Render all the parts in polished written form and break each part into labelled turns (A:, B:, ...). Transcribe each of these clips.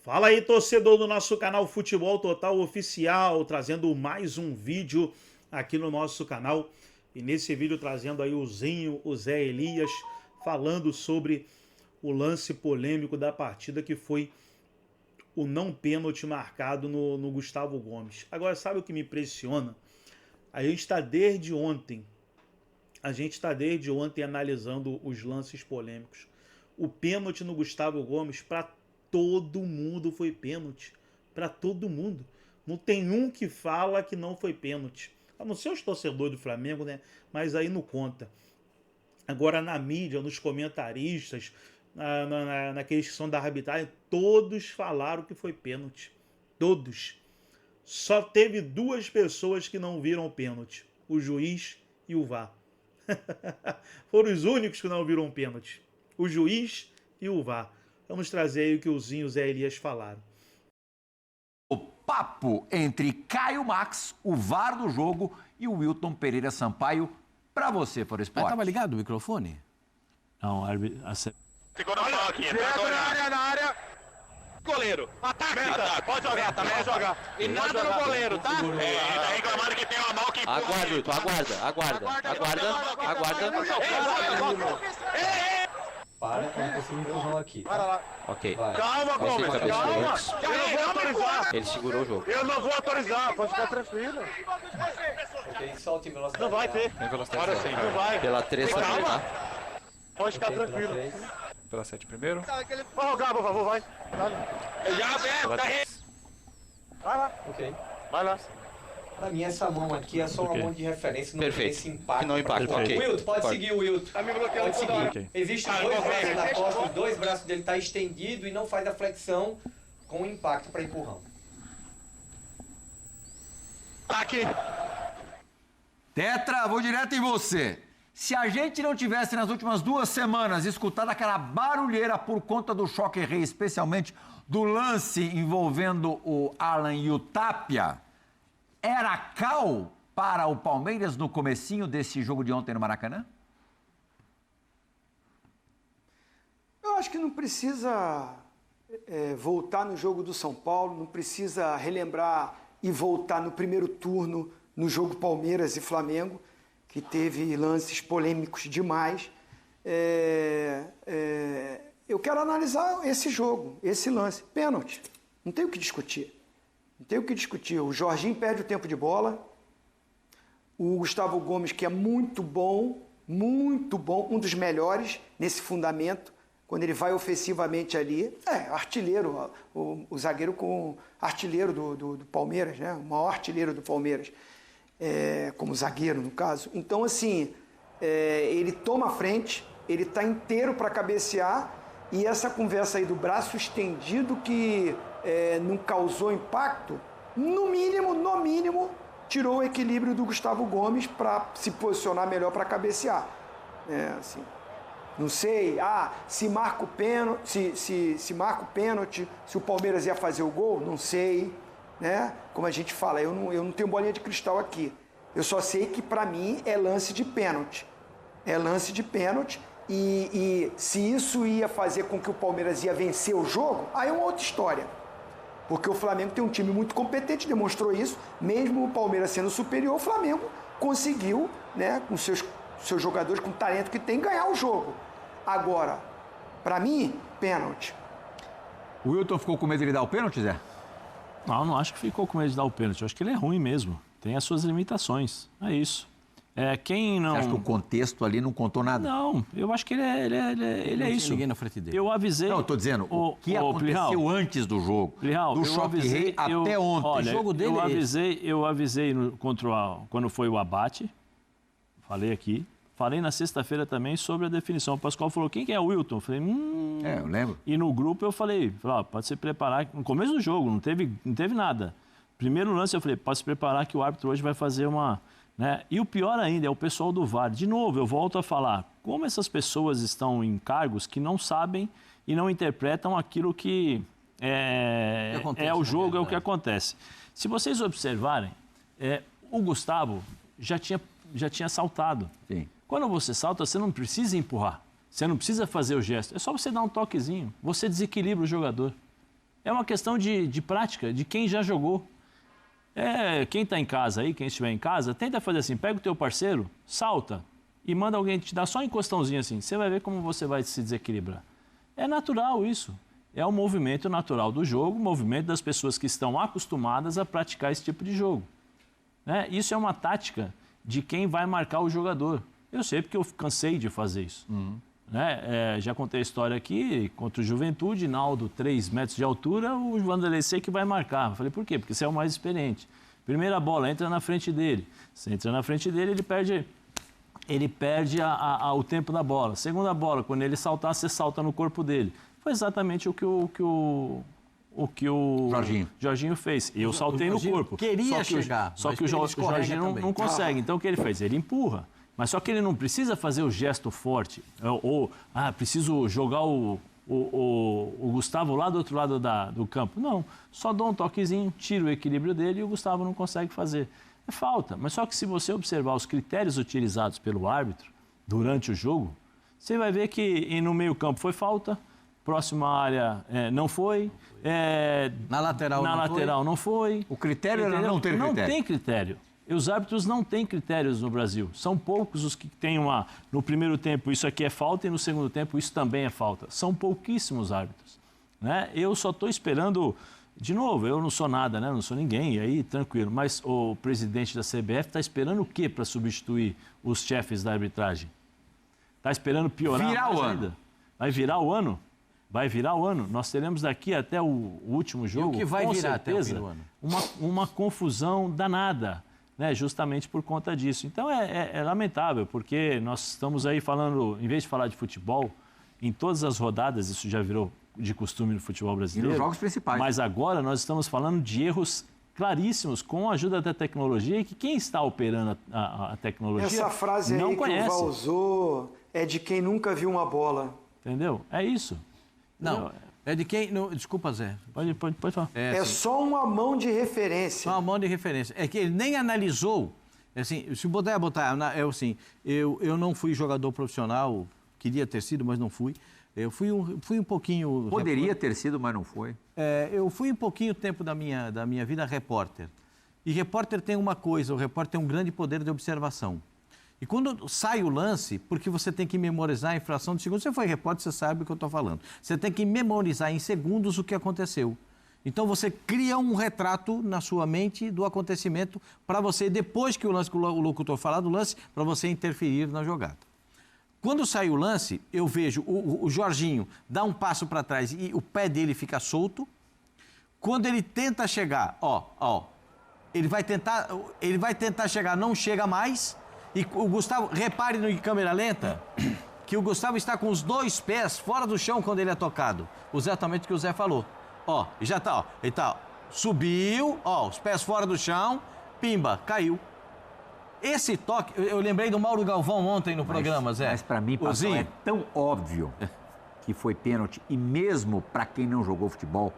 A: Fala aí, torcedor do nosso canal Futebol Total Oficial, trazendo mais um vídeo aqui no nosso canal. E nesse vídeo trazendo aí o Zinho, o Zé Elias, falando sobre o lance polêmico da partida, que foi o não pênalti marcado no Gustavo Gomes. Agora, sabe o que me impressiona? A gente está desde ontem analisando os lances polêmicos. O pênalti no Gustavo Gomes, para todo mundo foi pênalti. Para todo mundo. Não tem um que fala que não foi pênalti. A não ser os torcedores do Flamengo, né? Mas aí não conta. Agora na mídia, nos comentaristas, naqueles que são da arbitragem, todos falaram que foi pênalti. Todos. Só teve duas pessoas que não viram o pênalti. O juiz e o VAR. Foram os únicos que não viram o pênalti. O juiz e o VAR. Vamos trazer aí o que o Zinho e o Zé Elias falaram.
B: O papo entre Caio Max, o VAR do jogo, e o Wilton Pereira Sampaio, para você, For Esporte.
C: Mas tava ligado o microfone?
D: Não, árbitro...
E: Ficou na falquinha, na área. Goleiro, ataca. Pode jogar, também é jogar. E nada no goleiro, tá? Ele tá reclamando que tem uma mão que...
C: Aguarda, Wilton, aguarda.
F: Para, coloca esse empurrão aqui.
E: Para lá.
C: Ok.
E: Calma, Gomes, calma. Eu não vou autorizar.
C: Ele segurou o jogo.
E: Eu não vou autorizar, pode ficar tranquilo.
F: Ok, solte em velocidade.
E: Não vai ter. Agora sim, não vai.
C: Pela 3 também, tá?
E: Pode ficar tranquilo.
D: Pela 7 primeiro.
E: Vai rogar, por favor, vai. Já vem, vai lá.
F: Ok.
E: Vai lá.
F: Pra mim, essa mão aqui é só uma mão de referência, não
C: Perfeito.
F: tem esse impacto.
C: Que não impacta,
F: pra...
C: ok.
F: Wilton, pode seguir o Wilton.
E: Tá me bloqueando
F: Pode
E: toda hora.
F: seguir. Existem dois braços na costa, os dois braços dele tá estendido e não faz a flexão com impacto para empurrão.
E: Tá aqui.
B: Tetra, vou direto em você. Se a gente não tivesse nas últimas 2 semanas escutado aquela barulheira por conta do choque rei, especialmente do lance envolvendo o Alan e o Tapia, era cal para o Palmeiras no comecinho desse jogo de ontem no Maracanã?
G: Eu acho que não precisa voltar no jogo do São Paulo, não precisa relembrar e voltar no primeiro turno no jogo Palmeiras e Flamengo, que teve lances polêmicos demais. Eu quero analisar esse jogo, esse lance. Pênalti. Não tem o que discutir. Não tem o que discutir. O Jorginho perde o tempo de bola. O Gustavo Gomes, que é muito bom, um dos melhores nesse fundamento, quando ele vai ofensivamente ali. Artilheiro, o zagueiro artilheiro do Palmeiras, né? O maior artilheiro do Palmeiras. Como zagueiro, no caso. Então, assim, ele toma a frente, ele está inteiro para cabecear, e essa conversa aí do braço estendido que não causou impacto, no mínimo, tirou o equilíbrio do Gustavo Gomes para se posicionar melhor para cabecear. Assim, não sei, se marca o pênalti, se marca o pênalti, se o Palmeiras ia fazer o gol, não sei. Né? Como a gente fala, eu não tenho bolinha de cristal aqui. Eu só sei que, para mim, é lance de pênalti. É lance de pênalti. E se isso ia fazer com que o Palmeiras ia vencer o jogo, aí é uma outra história. Porque o Flamengo tem um time muito competente, demonstrou isso. Mesmo o Palmeiras sendo superior, o Flamengo conseguiu, né, com seus jogadores, com o talento que tem, ganhar o jogo. Agora, para mim, pênalti.
B: O Wilton ficou com medo de ele dar o pênalti, Zé?
D: Não acho que ficou com medo de dar o pênalti. Eu acho que ele é ruim mesmo. Tem as suas limitações. É isso. Quem não...
B: Você acha que o contexto ali não contou nada?
D: Não, eu acho que ele é isso.
C: Ninguém na frente dele.
D: Eu avisei...
B: Não, eu tô dizendo, o que aconteceu antes do jogo, do choque rei até ontem.
D: Olha,
C: o jogo dele
D: eu avisei quando foi o abate, falei aqui, falei na sexta-feira também sobre a definição. O Pascoal falou, quem que é o Wilton? Eu falei,
B: eu lembro.
D: E no grupo eu falei, pode se preparar, no começo do jogo, não teve nada. Primeiro lance eu falei, pode se preparar que o árbitro hoje vai fazer uma... Né? E o pior ainda é o pessoal do VAR. De novo, eu volto a falar, como essas pessoas estão em cargos que não sabem e não interpretam aquilo que é o jogo, é o que acontece. Se vocês observarem, o Gustavo já tinha saltado.
B: Sim.
D: Quando você salta, você não precisa empurrar. Você não precisa fazer o gesto. É só você dar um toquezinho. Você desequilibra o jogador. É uma questão de prática, de quem já jogou. Quem está em casa aí, quem estiver em casa, tenta fazer assim, pega o teu parceiro, salta e manda alguém te dar só um encostãozinho assim. Você vai ver como você vai se desequilibrar. É natural isso. É o movimento natural do jogo, o movimento das pessoas que estão acostumadas a praticar esse tipo de jogo. Né? Isso é uma tática de quem vai marcar o jogador. Eu sei porque eu cansei de fazer isso. Né? Já contei a história aqui, contra o Juventude, Naldo, 3 metros de altura, o Vanderlei Sei que vai marcar. Eu falei, por quê? Porque você é o mais experiente. Primeira bola, entra na frente dele. Você entra na frente dele, ele perde o tempo da bola. Segunda bola, quando ele saltar, você salta no corpo dele. Foi exatamente o que o Jorginho fez. Eu saltei no corpo.
B: Queria chegar.
D: Só que o Jorginho não consegue. Então o que ele fez? Ele empurra. Mas só que ele não precisa fazer o gesto forte. Preciso jogar o Gustavo lá do outro lado do campo. Não, só dou um toquezinho, tiro o equilíbrio dele e o Gustavo não consegue fazer. É falta. Mas só que se você observar os critérios utilizados pelo árbitro durante o jogo, você vai ver que no meio campo foi falta, próxima área não foi,
B: na lateral
D: não foi.
B: O critério era não ter critério.
D: Não tem critério. E os árbitros não têm critérios no Brasil. São poucos os que têm no primeiro tempo isso aqui é falta e no segundo tempo isso também é falta. São pouquíssimos árbitros. Né? Eu só estou esperando, de novo, eu não sou nada, né? Não sou ninguém, e aí tranquilo. Mas o presidente da CBF está esperando o quê para substituir os chefes da arbitragem? Está esperando piorar mais ainda? Vai virar o ano? Vai virar o ano. Nós teremos daqui até o último jogo,
B: e o que vai
D: com
B: virar
D: certeza,
B: até o fim do ano?
D: uma confusão danada. Né, justamente por conta disso. Então é lamentável, porque nós estamos aí falando, em vez de falar de futebol, em todas as rodadas, isso já virou de costume no futebol brasileiro.
B: E nos jogos principais.
D: Mas agora nós estamos falando de erros claríssimos com a ajuda da tecnologia e que quem está operando a tecnologia
G: essa frase
D: não
G: aí
D: conhece.
G: Que o Val usou é de quem nunca viu uma bola.
D: Entendeu? É isso.
B: Não.
D: Entendeu?
B: É de quem... Não, desculpa, Zé.
D: Pode falar.
G: É só uma mão de referência.
B: Só uma mão de referência. É que ele nem analisou. Assim, se puder botar... Eu não fui jogador profissional, queria ter sido, mas não fui. Eu fui um pouquinho...
H: Poderia ter sido, mas não foi.
B: Eu fui um pouquinho tempo da minha vida repórter. E repórter tem uma coisa, o repórter tem um grande poder de observação. E quando sai o lance, porque você tem que memorizar em fração de segundos, você foi repórter, você sabe o que eu estou falando. Você tem que memorizar em segundos o que aconteceu. Então você cria um retrato na sua mente do acontecimento para você, depois que o locutor falar do lance, para você interferir na jogada. Quando sai o lance, eu vejo o Jorginho dar um passo para trás e o pé dele fica solto. Quando ele tenta chegar, ele vai tentar chegar, não chega mais. E o Gustavo, repare em câmera lenta, que o Gustavo está com os 2 pés fora do chão quando ele é tocado. Exatamente o que o Zé falou. Já está, ele tá, subiu, os pés fora do chão, pimba, caiu. Esse toque, eu lembrei do Mauro Galvão ontem no programa, Zé.
H: Mas para mim, Pastor, é tão óbvio que foi pênalti, e mesmo para quem não jogou futebol,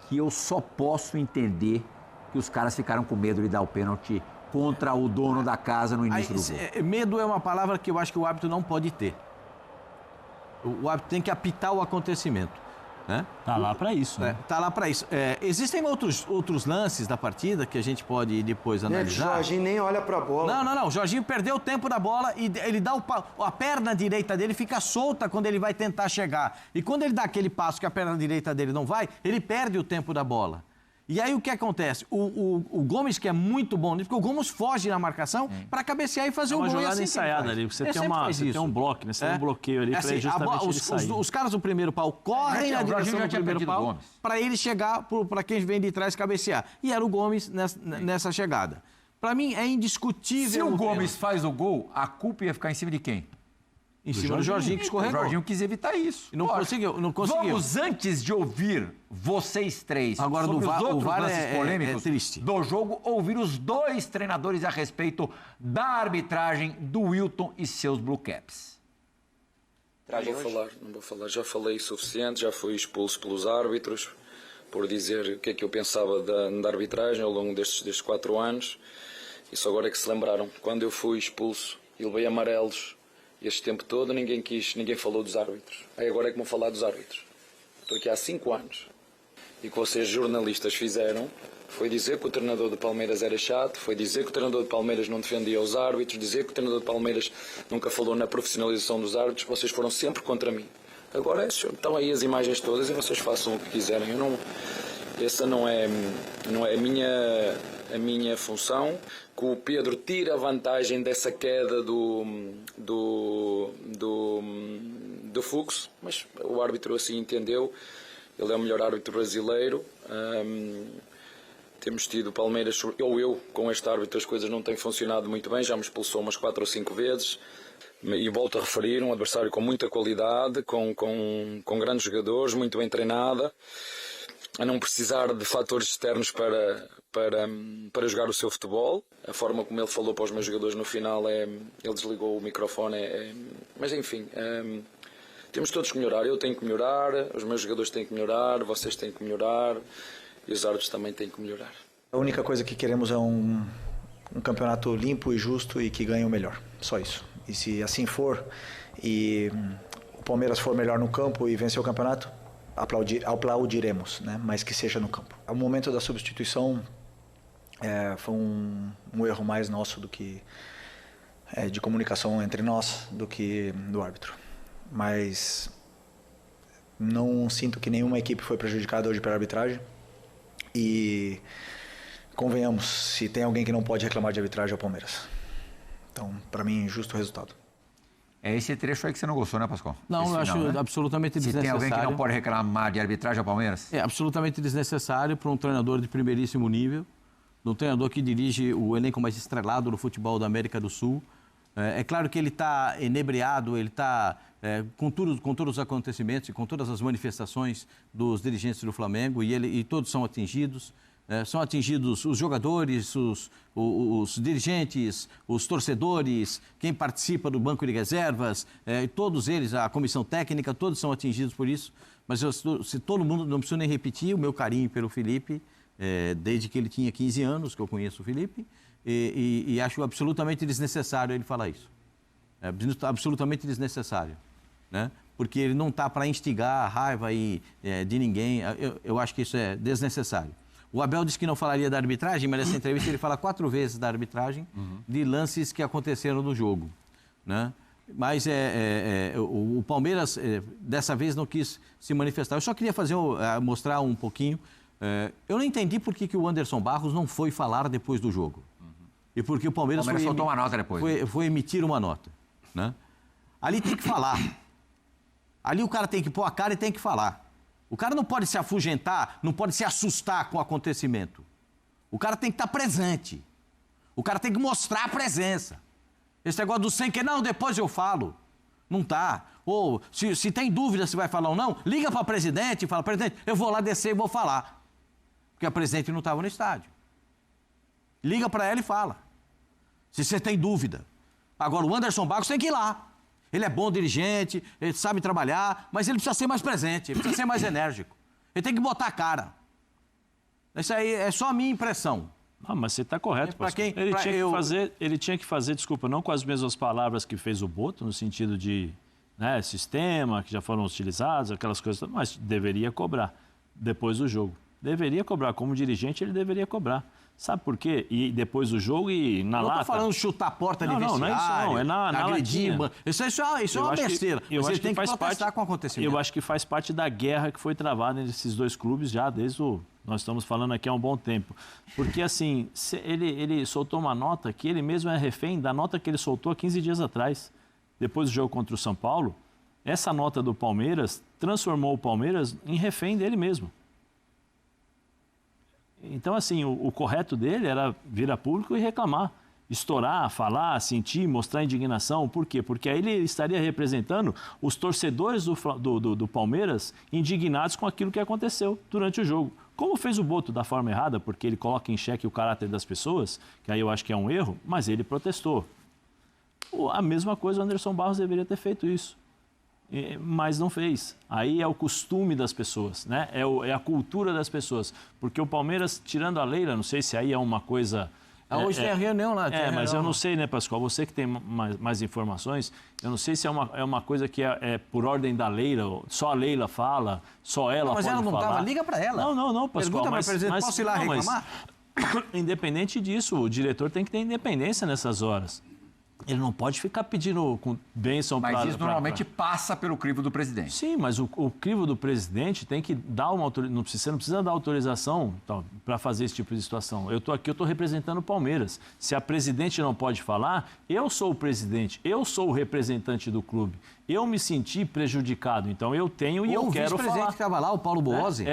H: que eu só posso entender que os caras ficaram com medo de dar o pênalti contra o dono da casa no início do jogo.
B: Medo é uma palavra que eu acho que o árbitro não pode ter. O árbitro tem que apitar o acontecimento. Né?
D: Tá lá para isso. Né?
B: Tá lá para isso. Existem outros lances da partida que a gente pode depois analisar.
G: O Jorginho nem olha para a bola.
B: Não. O Jorginho perdeu o tempo da bola e ele dá a perna direita dele fica solta quando ele vai tentar chegar. E quando ele dá aquele passo que a perna direita dele não vai, ele perde o tempo da bola. E aí o que acontece? O Gomes, que é muito bom, porque o Gomes foge na marcação para cabecear e fazer o gol.
D: É uma jogada
B: assim
D: ensaiada ali. Você tem um bloco, né? Você tem um bloqueio ali para justamente ele sair.
B: Os caras do primeiro pau correm na direção do primeiro pau para ele chegar para quem vem de trás cabecear. E era o Gomes nessa chegada. Para mim é indiscutível.
H: Se o Gomes faz o gol, a culpa ia ficar em cima de quem?
B: Em cima do Jorginho que escorregou.
H: O Jorginho quis evitar isso.
B: E não conseguiu.
H: Vamos, antes de ouvir vocês três
B: agora
H: sobre
B: os outros
H: lances polêmicos
B: triste.
H: do jogo, ouvir os 2 treinadores a respeito da arbitragem do Wilton e seus Blue Caps.
I: Não vou falar. Já falei o suficiente, já fui expulso pelos árbitros por dizer o que é que eu pensava da arbitragem ao longo destes 4 anos. E só agora é que se lembraram. Quando eu fui expulso e levei amarelos este tempo todo, ninguém falou dos árbitros. Aí agora é que vão falar dos árbitros. Estou aqui há 5 anos. e que vocês jornalistas fizeram foi dizer que o treinador do Palmeiras era chato, foi dizer que o treinador do Palmeiras não defendia os árbitros, dizer que o treinador do Palmeiras nunca falou na profissionalização dos árbitros. Vocês foram sempre contra mim. Agora estão aí as imagens todas e vocês façam o que quiserem. Essa não é a minha função. Que o Pedro tira a vantagem dessa queda do Fux, mas o árbitro assim entendeu. Ele é o melhor árbitro brasileiro. Temos tido o Palmeiras, eu com este árbitro as coisas não têm funcionado muito bem, já me expulsou umas 4 ou 5 vezes. E volto a referir, um adversário com muita qualidade, com grandes jogadores, muito bem treinada, a não precisar de fatores externos para jogar o seu futebol. A forma como ele falou para os meus jogadores no final, ele desligou o microfone, mas enfim, temos todos que melhorar. Eu tenho que melhorar, os meus jogadores têm que melhorar, vocês têm que melhorar e os árbitros também têm que melhorar.
J: A única coisa que queremos é um campeonato limpo e justo e que ganhe o melhor, só isso. E se assim for e o Palmeiras for melhor no campo e vencer o campeonato, aplaudiremos, né? Mas que seja no campo. O momento da substituição foi um erro mais nosso do que de comunicação entre nós do que do árbitro. Mas não sinto que nenhuma equipe foi prejudicada hoje pela arbitragem. E convenhamos, se tem alguém que não pode reclamar de arbitragem é o Palmeiras. Então, para mim, justo o resultado.
H: É esse trecho aí que você não gostou, né, Pascoal?
C: Não,
H: esse
C: eu
H: final,
C: acho
H: né?
C: absolutamente
H: Se
C: desnecessário.
H: tem alguém que não pode reclamar de arbitragem ao Palmeiras?
C: É absolutamente desnecessário para um treinador de primeiríssimo nível, um treinador que dirige o elenco mais estrelado do futebol da América do Sul. É claro que ele está enebriado, ele está com todos os acontecimentos e com todas as manifestações dos dirigentes do Flamengo e todos são atingidos. São atingidos os jogadores, os dirigentes, os torcedores, quem participa do banco de reservas, todos eles, a comissão técnica, todos são atingidos por isso. Mas se todo mundo, não preciso nem repetir o meu carinho pelo Felipe, desde que ele tinha 15 anos, que eu conheço o Felipe, e acho absolutamente desnecessário ele falar isso. É absolutamente desnecessário, né? Porque ele não está para instigar a raiva de ninguém. Eu acho que isso é desnecessário. O Abel disse que não falaria da arbitragem, mas nessa entrevista ele fala 4 vezes da arbitragem, de lances que aconteceram no jogo, né? Mas o Palmeiras dessa vez não quis se manifestar. Eu só queria mostrar um pouquinho. Eu não entendi por que o Anderson Barros não foi falar depois do jogo. E porque o Palmeiras
H: soltou uma nota depois.
C: Foi emitir uma nota, né? Ali tem que falar. Ali o cara tem que pôr a cara e tem que falar. O cara não pode se afugentar, não pode se assustar com o acontecimento. O cara tem que estar presente. O cara tem que mostrar a presença. Esse negócio do sem que não, depois eu falo. Não tá. Ou se tem dúvida se vai falar ou não, liga para a presidente e fala, presidente, eu vou lá descer e vou falar. Porque a presidente não estava no estádio. Liga para ela e fala. Se você tem dúvida. Agora, o Anderson Barros tem que ir lá. Ele é bom dirigente, ele sabe trabalhar, mas ele precisa ser mais presente, ele precisa ser mais enérgico. Ele tem que botar a cara. Isso aí é só a minha impressão.
D: Não, mas você está correto, Pascoal. Ele tinha que fazer, desculpa, não com as mesmas palavras que fez o Boto, no sentido de sistema, que já foram utilizados, aquelas coisas, mas deveria cobrar depois do jogo. Deveria cobrar. Como dirigente, ele deveria cobrar. Sabe por quê? E depois do jogo e na lata...
C: Não estou falando chutar a porta de vestiário,
D: não é isso não, é na
C: agredir. Isso é uma besteira.
D: Eu acho que faz
C: protestar com o acontecimento.
D: Eu acho que faz parte da guerra que foi travada entre esses dois clubes já desde nós estamos falando aqui há um bom tempo. Porque, assim, ele soltou uma nota que ele mesmo é refém da nota que ele soltou há 15 dias atrás, depois do jogo contra o São Paulo. Essa nota do Palmeiras transformou o Palmeiras em refém dele mesmo. Então, assim, o correto dele era vir a público e reclamar, estourar, falar, sentir, mostrar indignação. Por quê? Porque aí ele estaria representando os torcedores do Palmeiras indignados com aquilo que aconteceu durante o jogo. Como fez o Boto da forma errada, porque ele coloca em xeque o caráter das pessoas, que aí eu acho que é um erro, mas ele protestou. A mesma coisa o Anderson Barros deveria ter feito isso. Mas não fez. Aí é o costume das pessoas, né? É a cultura das pessoas. Porque o Palmeiras, tirando a Leila, não sei se aí é uma coisa
C: Hoje tem a reunião lá.
D: Mas eu não sei, né, Pascoal? Você que tem mais informações, eu não sei se é uma coisa que é por ordem da Leila, só a Leila fala, só ela pode falar.
C: Mas ela não estava, liga para ela.
D: Não, Pascoal.
C: Pergunta para o presidente, posso ir lá reclamar?
D: Independente disso, o diretor tem que ter independência nessas horas. Ele não pode ficar pedindo com bênção para...
B: Mas isso normalmente passa pelo crivo do presidente.
D: Sim, mas o crivo do presidente tem que dar uma autorização. Você não precisa dar autorização para fazer esse tipo de situação. Eu estou aqui, eu estou representando o Palmeiras. Se a presidente não pode falar, eu sou o presidente, eu sou o representante do clube. Eu me senti prejudicado, então eu tenho e eu quero falar. O
C: vice-presidente que estava lá, o Paulo Boazzi.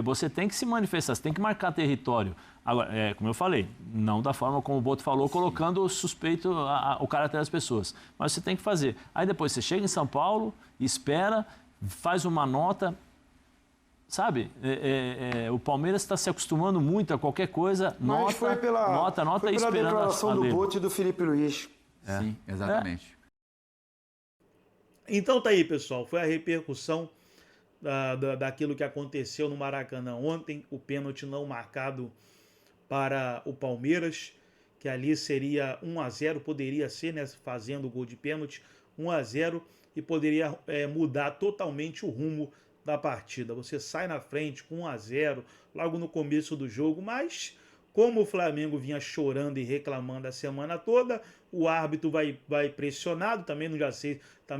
D: Você tem que se manifestar, você tem que marcar território. Agora, como eu falei, não da forma como o Boto falou, colocando o suspeito, o caráter das pessoas. Mas você tem que fazer. Aí depois você chega em São Paulo, espera, faz uma nota. Sabe, o Palmeiras está se acostumando muito a qualquer coisa, nota,
G: foi pela declaração do Boto e do Felipe Luiz.
B: Sim, exatamente.
A: Então tá aí, pessoal. Foi a repercussão daquilo que aconteceu no Maracanã ontem. O pênalti não marcado para o Palmeiras, que ali seria 1-0, poderia ser, né, fazendo o gol de pênalti, 1-0, e poderia mudar totalmente o rumo da partida. Você sai na frente com 1-0 logo no começo do jogo, mas como o Flamengo vinha chorando e reclamando a semana toda, o árbitro vai pressionado, também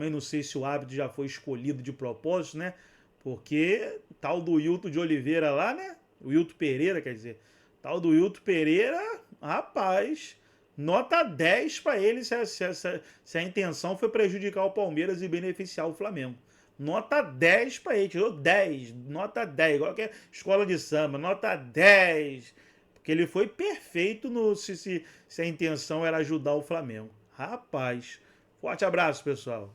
A: não sei se o árbitro já foi escolhido de propósito, né? Porque tal do Hilton de Oliveira lá, né? O Hilton Pereira, quer dizer, tal do Hilton Pereira, rapaz, nota 10 para ele se a intenção foi prejudicar o Palmeiras e beneficiar o Flamengo. Nota 10 para ele, tirou 10, nota 10, igual que é escola de samba, nota 10, porque ele foi perfeito se a intenção era ajudar o Flamengo. Rapaz, forte abraço, pessoal.